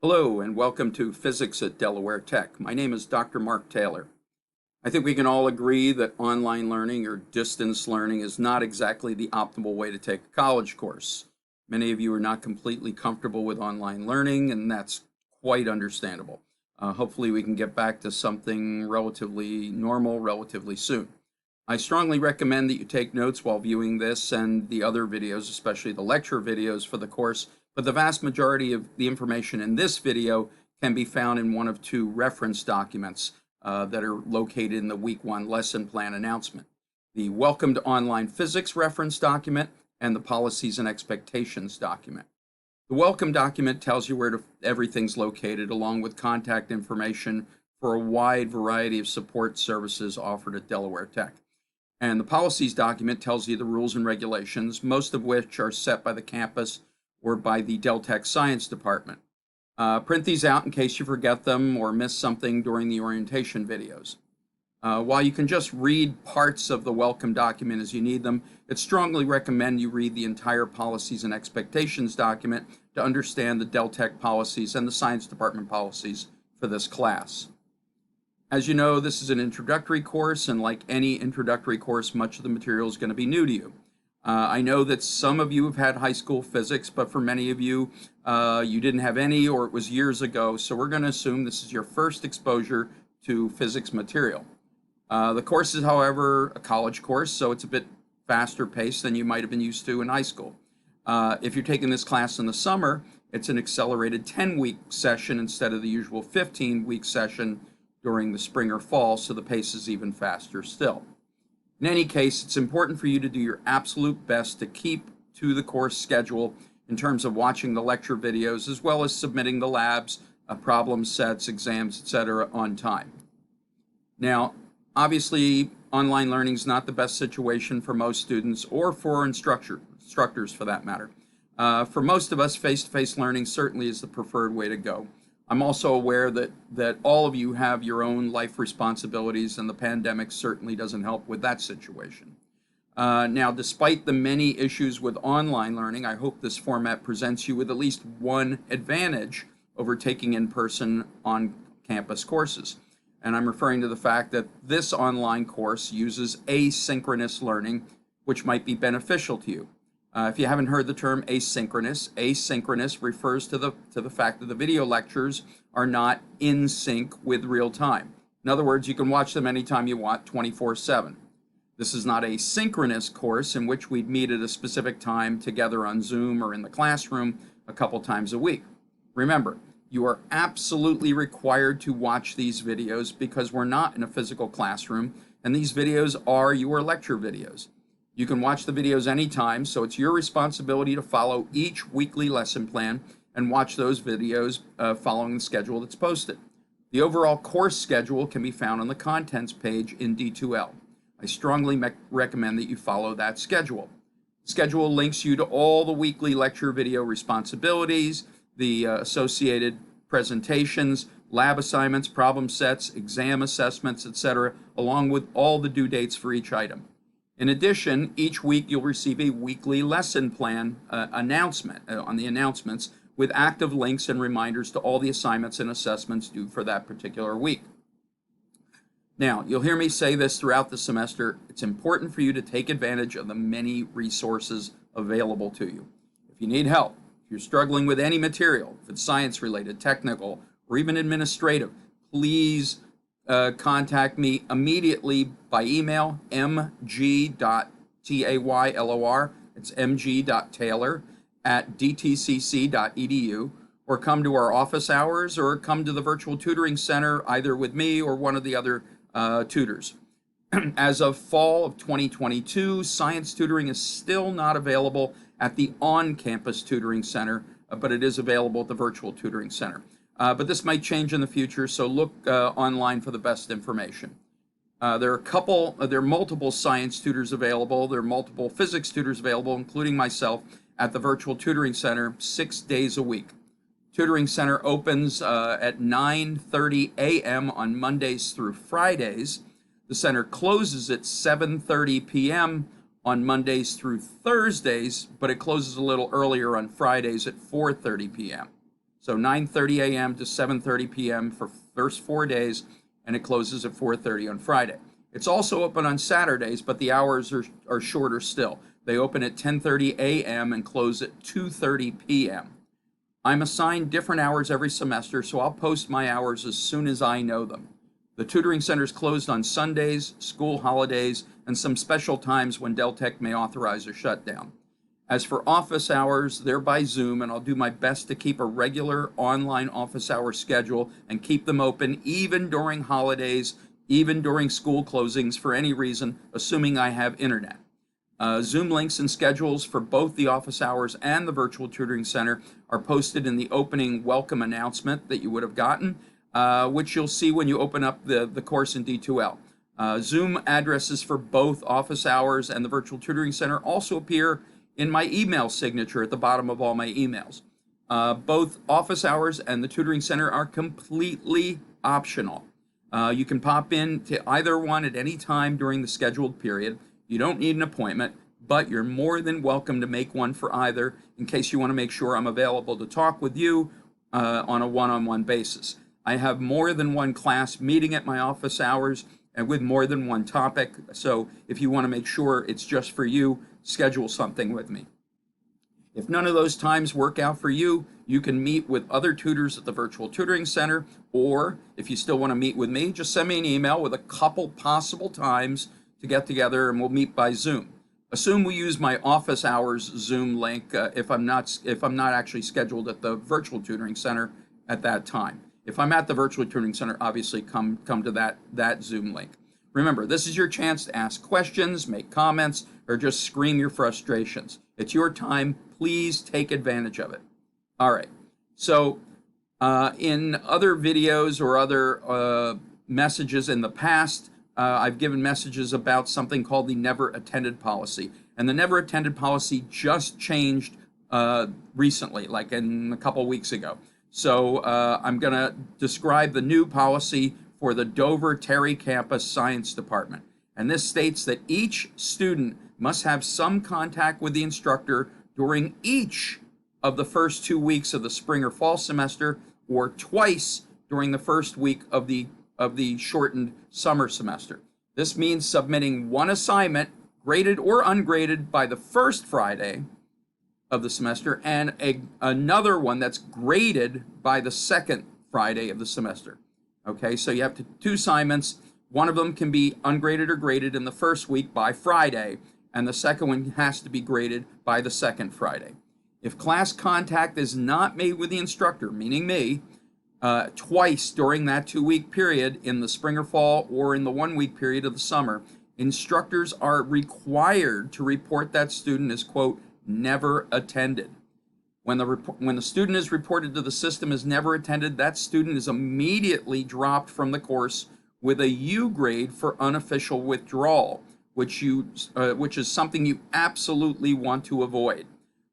Hello and welcome to Physics at Delaware Tech. My name is Dr. Marc Taylor. I think we can all agree that online learning or distance learning is not exactly the optimal way to take a college course. Many of you are not completely comfortable with online learning, and that's quite understandable. Hopefully we can get back to something relatively normal relatively soon. I strongly recommend that you take notes while viewing this and the other videos, especially the lecture videos for the course, but the vast majority of the information in this video can be found in one of two reference documents that are located in the Week 1 lesson plan announcement. The Welcome to Online Physics reference document and the Policies and Expectations document. The Welcome document tells you where everything's located, along with contact information for a wide variety of support services offered at Delaware Tech. And the Policies document tells you the rules and regulations, most of which are set by the campus or by the Del Tech Science Department. Print these out in case you forget them or miss something during the orientation videos. While you can just read parts of the Welcome document as you need them, it's strongly recommend you read the entire Policies and Expectations document to understand the Del Tech policies and the Science Department policies for this class. As you know, this is an introductory course, and like any introductory course, much of the material is going to be new to you. I know that some of you have had high school physics, but for many of you, you didn't have any, or it was years ago, so we're going to assume this is your first exposure to physics material. The course is, however, a college course, so it's a bit faster paced than you might have been used to in high school. If you're taking this class in the summer, it's an accelerated 10-week session instead of the usual 15-week session during the spring or fall, so the pace is even faster still. In any case, it's important for you to do your absolute best to keep to the course schedule in terms of watching the lecture videos, as well as submitting the labs, problem sets, exams, etc. on time. Now, obviously, online learning is not the best situation for most students or for instructors for that matter. For most of us, face-to-face learning certainly is the preferred way to go. I'm also aware that all of you have your own life responsibilities, and the pandemic certainly doesn't help with that situation. Now, despite the many issues with online learning, I hope this format presents you with at least one advantage over taking in-person on-campus courses. And I'm referring to the fact that this online course uses asynchronous learning, which might be beneficial to you. If you haven't heard the term asynchronous refers to the fact that the video lectures are not in sync with real time. In other words, you can watch them anytime you want, 24/7. This is not a synchronous course in which we'd meet at a specific time together on Zoom or in the classroom a couple times a week. Remember, you are absolutely required to watch these videos because we're not in a physical classroom, and these videos are your lecture videos. You can watch the videos anytime, so it's your responsibility to follow each weekly lesson plan and watch those videos following the schedule that's posted. The overall course schedule can be found on the contents page in D2L. I strongly recommend that you follow that schedule. The schedule links you to all the weekly lecture video responsibilities, the associated presentations, lab assignments, problem sets, exam assessments, etc., along with all the due dates for each item. In addition, each week you'll receive a weekly lesson plan announcement on the announcements with active links and reminders to all the assignments and assessments due for that particular week. Now, you'll hear me say this throughout the semester. It's important for you to take advantage of the many resources available to you. If you need help, if you're struggling with any material, if it's science related, technical, or even administrative, please contact me immediately by email, mg.taylor, it's mg.taylor@dtcc.edu, or come to our office hours, or come to the virtual tutoring center either with me or one of the other tutors. As of fall of 2022, science tutoring is still not available at the on-campus tutoring center, but it is available at the virtual tutoring center. But this might change in the future, so look online for the best information. There are multiple science tutors available. There are multiple physics tutors available, including myself, at the virtual tutoring center 6 days a week. Tutoring center opens at 9:30 a.m. on Mondays through Fridays. The center closes at 7:30 p.m. on Mondays through Thursdays, but it closes a little earlier on Fridays at 4:30 p.m. So 9:30 a.m. to 7:30 p.m. for first 4 days, and it closes at 4:30 on Friday. It's also open on Saturdays, but the hours are shorter still. They open at 10:30 a.m. and close at 2:30 p.m. I'm assigned different hours every semester, so I'll post my hours as soon as I know them. The tutoring center is closed on Sundays, school holidays, and some special times when Del Tech may authorize a shutdown. As for office hours, they're by Zoom, and I'll do my best to keep a regular online office hour schedule and keep them open even during holidays, even during school closings for any reason, assuming I have internet. Zoom links and schedules for both the office hours and the virtual tutoring center are posted in the opening welcome announcement that you would have gotten, which you'll see when you open up the course in D2L. Zoom addresses for both office hours and the virtual tutoring center also appear in my email signature at the bottom of all my emails. Both office hours and the tutoring center are completely optional. You can pop in to either one at any time during the scheduled period. You don't need an appointment, but you're more than welcome to make one for either in case you want to make sure I'm available to talk with you on a one-on-one basis. I have more than one class meeting at my office hours and with more than one topic, so if you want to make sure it's just for you, schedule something with me. If none of those times work out for you, you can meet with other tutors at the virtual tutoring center, or if you still want to meet with me, just send me an email with a couple possible times to get together and we'll meet by Zoom. Assume we use my office hours Zoom link if I'm not actually scheduled at the virtual tutoring center at that time. If I'm at the virtual tutoring center, obviously come to that Zoom link. Remember, this is your chance to ask questions, make comments, or just scream your frustrations. It's your time. Please take advantage of it. All right. So in other videos or other messages in the past, I've given messages about something called the never attended policy. And the never attended policy just changed recently, like a couple weeks ago. So I'm going to describe the new policy for the Dover Terry Campus Science Department. And this states that each student must have some contact with the instructor during each of the first 2 weeks of the spring or fall semester, or twice during the first week of the shortened summer semester. This means submitting one assignment, graded or ungraded, by the first Friday of the semester, and another one that's graded by the second Friday of the semester. Okay, so you have two assignments. One of them can be ungraded or graded in the first week by Friday, and the second one has to be graded by the second Friday. If class contact is not made with the instructor, meaning me, twice during that 2-week period in the spring or fall, or in the 1-week period of the summer, instructors are required to report that student as, quote, never attended. When the student is reported to the system as never attended, that student is immediately dropped from the course with a U grade for unofficial withdrawal, which is something you absolutely want to avoid.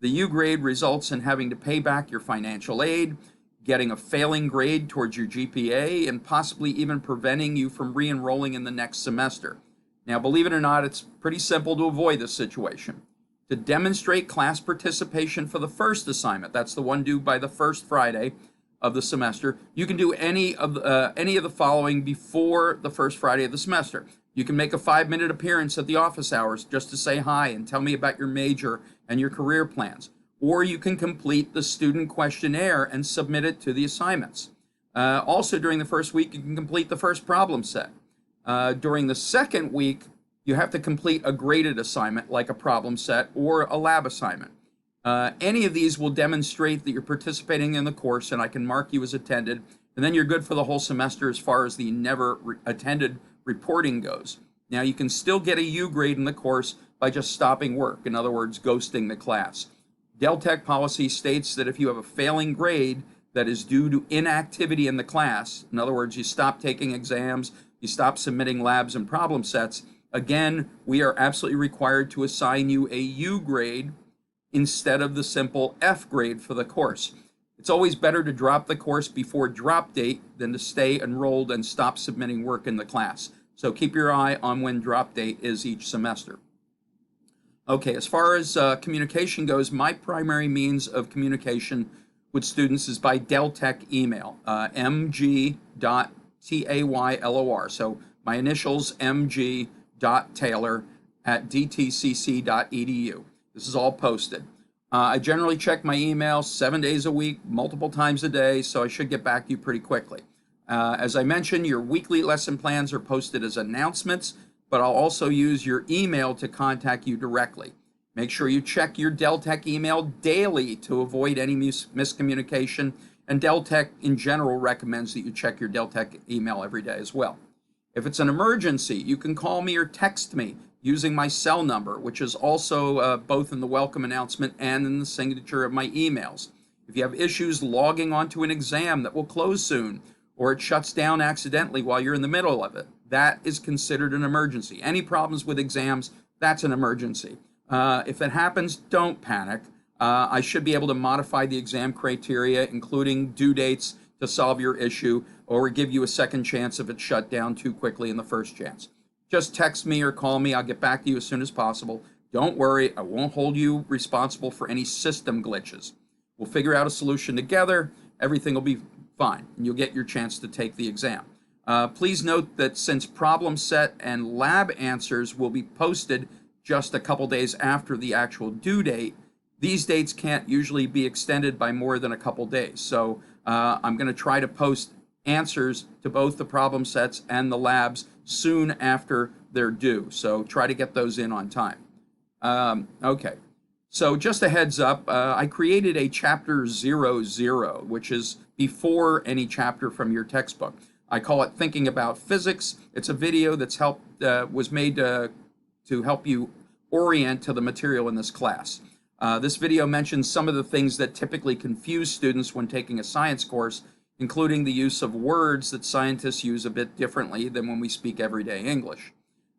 The U grade results in having to pay back your financial aid, getting a failing grade towards your GPA, and possibly even preventing you from re-enrolling in the next semester. Now, believe it or not, it's pretty simple to avoid this situation. To demonstrate class participation for the first assignment, that's the one due by the first Friday of the semester, you can do any of the following before the first Friday of the semester. You can make a 5-minute appearance at the office hours just to say hi and tell me about your major and your career plans. Or you can complete the student questionnaire and submit it to the assignments. Also, during the first week, you can complete the first problem set. During the second week, you have to complete a graded assignment like a problem set or a lab assignment. Any of these will demonstrate that you're participating in the course, and I can mark you as attended, and then you're good for the whole semester as far as the never attended reporting goes. Now, you can still get a U grade in the course by just stopping work, in other words, ghosting the class. Del Tech policy states that if you have a failing grade that is due to inactivity in the class, in other words, you stop taking exams, you stop submitting labs and problem sets, again, we are absolutely required to assign you a U grade instead of the simple F grade for the course. It's always better to drop the course before drop date than to stay enrolled and stop submitting work in the class. So keep your eye on when drop date is each semester. Okay, as far as communication goes, my primary means of communication with students is by Dell Tech email, mg.taylor. So my initials, mg.taylor@dtcc.edu. This is all posted. I generally check my email 7 days a week, multiple times a day, so I should get back to you pretty quickly. As I mentioned, your weekly lesson plans are posted as announcements, but I'll also use your email to contact you directly. Make sure you check your Dell Tech email daily to avoid any miscommunication, and Dell Tech in general recommends that you check your Dell Tech email every day as well. If it's an emergency, you can call me or text me using my cell number, which is also both in the welcome announcement and in the signature of my emails. If you have issues logging onto an exam that will close soon, or it shuts down accidentally while you're in the middle of it, that is considered an emergency. Any problems with exams, that's an emergency. If it happens, don't panic. I should be able to modify the exam criteria, including due dates, to solve your issue, or give you a second chance if it's shut down too quickly in the first chance. Just text me or call me. I'll get back to you as soon as possible. Don't worry, I won't hold you responsible for any system glitches. We'll figure out a solution together. Everything will be fine, and you'll get your chance to take the exam. Please note that since problem set and lab answers will be posted just a couple days after the actual due date, these dates can't usually be extended by more than a couple days. So I'm going to try to post answers to both the problem sets and the labs soon after they're due. So try to get those in on time. Okay. So just a heads up, I created a chapter 00, which is before any chapter from your textbook. I call it Thinking About Physics. It's a video that's was made to help you orient to the material in this class. This video mentions some of the things that typically confuse students when taking a science course, including the use of words that scientists use a bit differently than when we speak everyday English.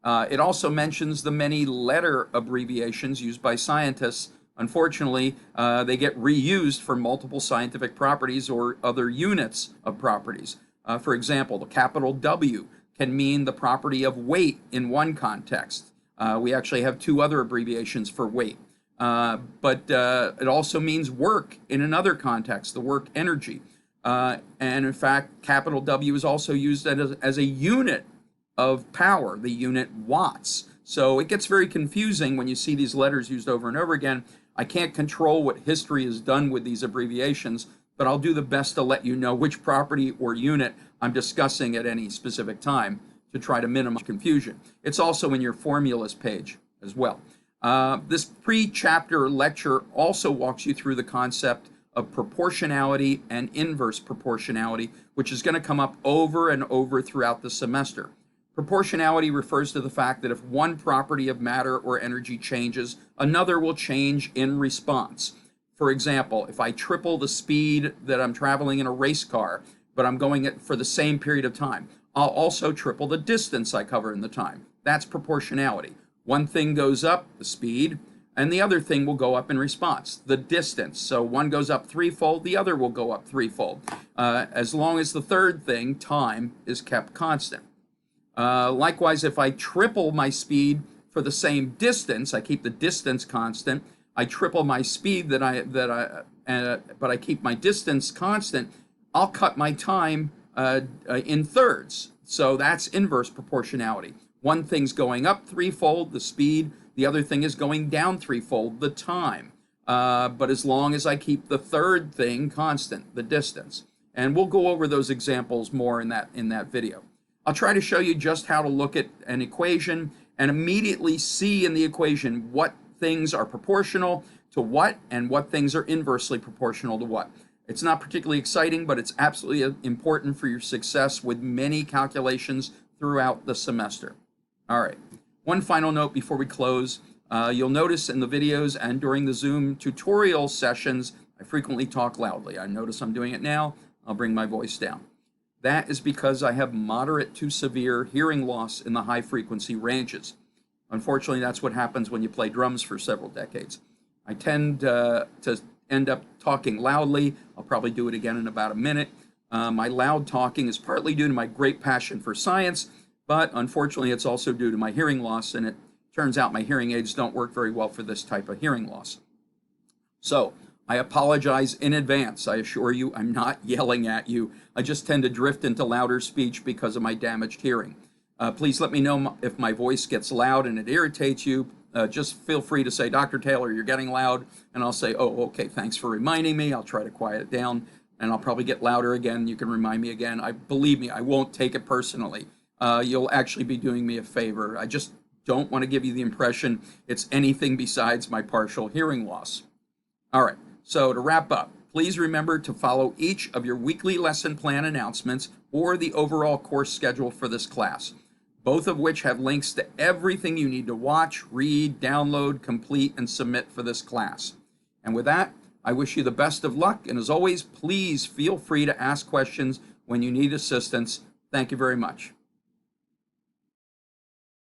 It also mentions the many letter abbreviations used by scientists. Unfortunately, they get reused for multiple scientific properties or other units of properties. For example, the capital W can mean the property of weight in one context. We actually have two other abbreviations for weight. But it also means work in another context, the work energy. And in fact, capital W is also used as a unit of power, the unit watts. So it gets very confusing when you see these letters used over and over again. I can't control what history has done with these abbreviations, but I'll do the best to let you know which property or unit I'm discussing at any specific time to try to minimize confusion. It's also in your formulas page as well. This pre-chapter lecture also walks you through the concept of proportionality and inverse proportionality, which is going to come up over and over throughout the semester. Proportionality refers to the fact that if one property of matter or energy changes, another will change in response. For example, if I triple the speed that I'm traveling in a race car, but I'm going it for the same period of time, I'll also triple the distance I cover in the time. That's proportionality. One thing goes up, the speed, and the other thing will go up in response, the distance. So one goes up threefold, the other will go up threefold, as long as the third thing, time, is kept constant. Likewise, if I triple my speed for the same distance, I keep the distance constant. I triple my speed, but I keep my distance constant. I'll cut my time in thirds. So that's inverse proportionality. One thing's going up threefold, the speed. The other thing is going down threefold, the time. But as long as I keep the third thing constant, the distance. And we'll go over those examples more in that video. I'll try to show you just how to look at an equation and immediately see in the equation what things are proportional to what and what things are inversely proportional to what. It's not particularly exciting, but it's absolutely important for your success with many calculations throughout the semester. All right, one final note before we close. You'll notice in the videos and during the Zoom tutorial sessions, I frequently talk loudly. I notice I'm doing it now. I'll bring my voice down. That is because I have moderate to severe hearing loss in the high frequency ranges. Unfortunately, that's what happens when you play drums for several decades. I tend to end up talking loudly. I'll probably do it again in about a minute. My loud talking is partly due to my great passion for science, but unfortunately it's also due to my hearing loss, and it turns out my hearing aids don't work very well for this type of hearing loss. So I apologize in advance. I assure you, I'm not yelling at you. I just tend to drift into louder speech because of my damaged hearing. Please let me know if my voice gets loud and it irritates you. Just feel free to say, Dr. Taylor, you're getting loud. And I'll say, oh, okay, thanks for reminding me. I'll try to quiet it down. And I'll probably get louder again. You can remind me again. Believe me, I won't take it personally. You'll actually be doing me a favor. I just don't want to give you the impression it's anything besides my partial hearing loss. All right, so to wrap up, please remember to follow each of your weekly lesson plan announcements or the overall course schedule for this class, both of which have links to everything you need to watch, read, download, complete, and submit for this class. And with that, I wish you the best of luck, and as always, please feel free to ask questions when you need assistance. Thank you very much.